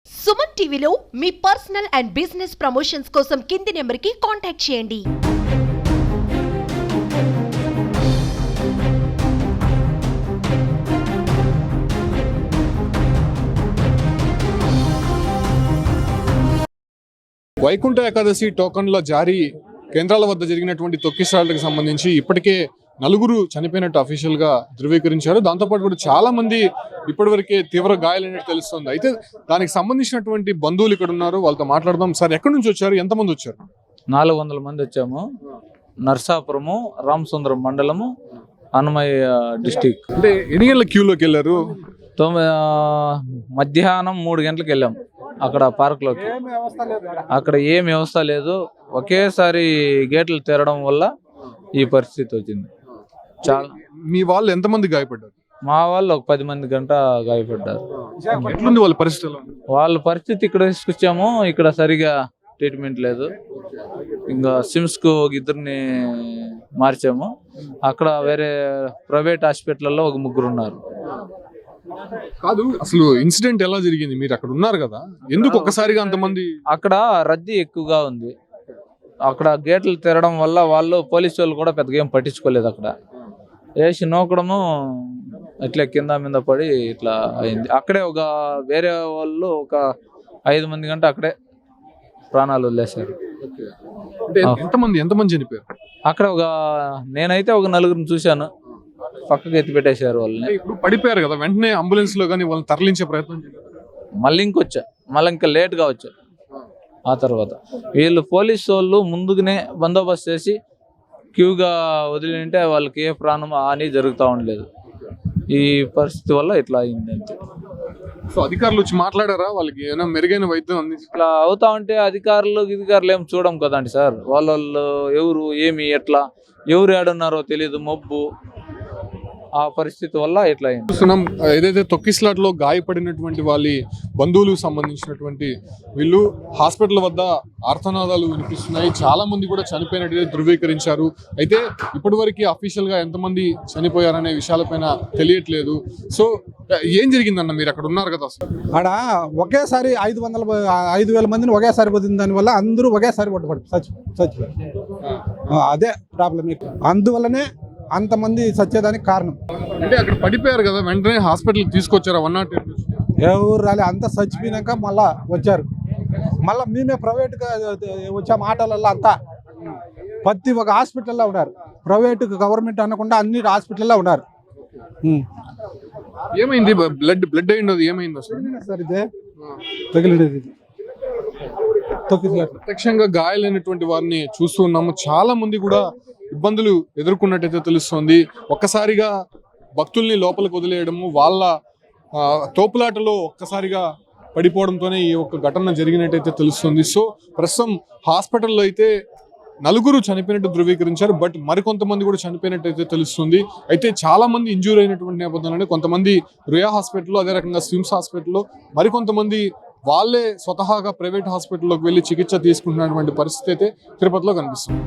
సుమన్ టీవీలో మీ personal and business promotions కోసం కింది నెంబర్కి కాంటాక్ట్ చేయండి. వైకుంఠ ఏకాదశి టోకన్ల జారీ కేంద్రాల వద్ద జరిగినటువంటి తొక్కిసలాటకు సంబంధించి ఇప్పటికే నలుగురు చనిపోయినట్టు అఫీషియల్ గా ధృవీకరించారు. దాంతోపాటు కూడా చాలా మంది ఇప్పటివరకే తీవ్ర గాయాలైనట్టు తెలుస్తుంది. అయితే దానికి సంబంధించినటువంటి బంధువులు ఇక్కడ ఉన్నారు, వాళ్ళతో మాట్లాడదాం. సార్, ఎక్కడి నుంచి వచ్చారు, ఎంతమంది వచ్చారు? 400 మంది వచ్చాము. నర్సాపురము, రామసుందరం మండలము, అన్నమయ్య డిస్టిక్. అంటే ఎన్ని గంటల క్యూలోకి వెళ్ళారు? మధ్యాహ్నం 3 గంటలకు వెళ్ళాము. అక్కడ పార్క్లోకి అక్కడ ఏం వ్యవస్థ లేదు. ఒకేసారి గేట్లు తెరడం వల్ల ఈ పరిస్థితి వచ్చింది. చాలా మీ వాళ్ళు ఎంతమంది గాయపడ్డారు? మా వాళ్ళు ఒక 10 మంది గంట గాయపడ్డారు. ఎట్లుంది వాళ్ళ పరిస్థితి? వాళ్ళ పరిస్థితి ఇక్కడ తీసుకొచ్చాము. ఇక్కడ సరిగా ట్రీట్మెంట్ లేదు. ఇంకా సిమ్స్ కు ఇద్దరిని మార్చాము. అక్కడ వేరే ప్రైవేట్ హాస్పిటల్లో ఒక 3 ఉన్నారు. కాదు, అసలు ఇన్సిడెంట్ ఎలా జరిగింది? మీరు అక్కడ ఉన్నారు కదా, ఎందుకు ఒక్కసారిగా అంతమంది? అక్కడ రద్దీ ఎక్కువగా ఉంది. అక్కడ గేట్లు తెరడం వల్ల వాళ్ళు పోలీసు వాళ్ళు కూడా పెద్దగా ఏం పట్టించుకోలేదు. అక్కడ వేసి నూకడము ఇట్లా కింద మీద పడి ఇట్లా అయింది. అక్కడే ఒక వేరే వాళ్ళు ఒక 5 మంది గంట అక్కడే ప్రాణాలు వదిలేశారు. ఎంతమంది చనిపోయారు? అక్కడ నేనైతే ఒక 4గురిని చూశాను. పక్కకి ఎత్తి పెట్టేశారు వాళ్ళని. ఇప్పుడు పడిపోయారు కదా, వెంటనే అంబులెన్స్ లో కానీ వాళ్ళని తరలించే ప్రయత్నం చేశారు. మళ్ళీ ఇంకా లేట్గా వచ్చా. ఆ తర్వాత వీళ్ళు పోలీసు వాళ్ళు ముందుగానే బందోబస్తు చేసి క్యూగా వదిలింటే వాళ్ళకి ఏ ప్రాణం హాని జరుగుతూ ఉండలేదు. ఈ పరిస్థితి వల్ల ఇట్లా అయింది అంతే. సో అధికారులు వచ్చి మాట్లాడారా? వాళ్ళకి ఏమైనా మెరుగైన వైద్యం అందించి ఇట్లా అవుతా ఉంటే అధికారులు ఏం చూడం కదండి సార్. వాళ్ళు ఎవరు ఏమి ఎట్లా ఎవరు ఏడున్నారో తెలియదు. మబ్బు ఆ పరిస్థితి వల్ల ఇట్లా అయింది. చూస్తున్నాం, ఏదైతే తొక్కిసలాట్లో గాయపడినటువంటి వాళ్ళ బంధువులకు సంబంధించినటువంటి వీళ్ళు హాస్పిటల్ వద్ద ఆర్తనాదాలు వినిపిస్తున్నాయి. చాలా మంది కూడా చనిపోయినట్టు ధృవీకరించారు. అయితే ఇప్పటివరకు అఫీషియల్ గా ఎంతమంది చనిపోయారనే విషయాలపైన తెలియట్లేదు. సో ఏం జరిగిందన్న, మీరు అక్కడ ఉన్నారు కదా? ఆడ ఒకేసారి 5,000 మందిని ఒకేసారి పోతుంది. దానివల్ల అందరూ ఒకేసారి చచ్చిపోయారు. అదే ప్రాబ్లం. అందువల్లనే అంతమంది చచ్చేదానికి కారణం. అంటే అక్కడ పడిపోయారు కదా, వెంటనే హాస్పిటల్కి తీసుకొచ్చారు. 108 ఎవరు రాలే, అంతా చచ్చిపోయినాక మళ్ళా వచ్చారు. మళ్ళీ మేమే ప్రైవేట్గా వచ్చాము. ఆటోలలో అంతా ప్రతి ఒక్క హాస్పిటల్లో ఉన్నారు. ప్రైవేట్ గవర్నమెంట్ అనకుండా అన్ని హాస్పిటల్లో ఉన్నారు. ఏమైంది? బ్లడ్ అయింది. ఏమైంది అసలు? సార్ ఇదే తగిలినది. ప్రత్యక్షంగా గాయాలైనటువంటి వారిని చూస్తూ ఉన్నాము. చాలా మంది కూడా ఇబ్బందులు ఎదుర్కొన్నట్టయితే తెలుస్తోంది. ఒక్కసారిగా భక్తుల్ని లోపలికి వదిలేయడము, వాళ్ళ తోపులాటలో ఒక్కసారిగా పడిపోవడంతోనే ఈ ఒక్క ఘటన జరిగినట్టయితే తెలుస్తుంది. సో ప్రస్తుతం హాస్పిటల్లో అయితే 4 చనిపోయినట్టు ధృవీకరించారు. బట్ మరికొంతమంది కూడా చనిపోయినట్టయితే తెలుస్తుంది. అయితే చాలా మంది ఇంజూర్ అయినటువంటి నేపథ్యంలోనే కొంతమంది రుయా హాస్పిటల్లో, అదే రకంగా స్విమ్స్ హాస్పిటల్లో, మరికొంతమంది వాళ్ళే స్వతహాగా ప్రైవేట్ హాస్పిటల్లోకి వెళ్ళి చికిత్స తీసుకుంటున్నటువంటి పరిస్థితి అయితే తిరుపతిలో కనిపిస్తుంది.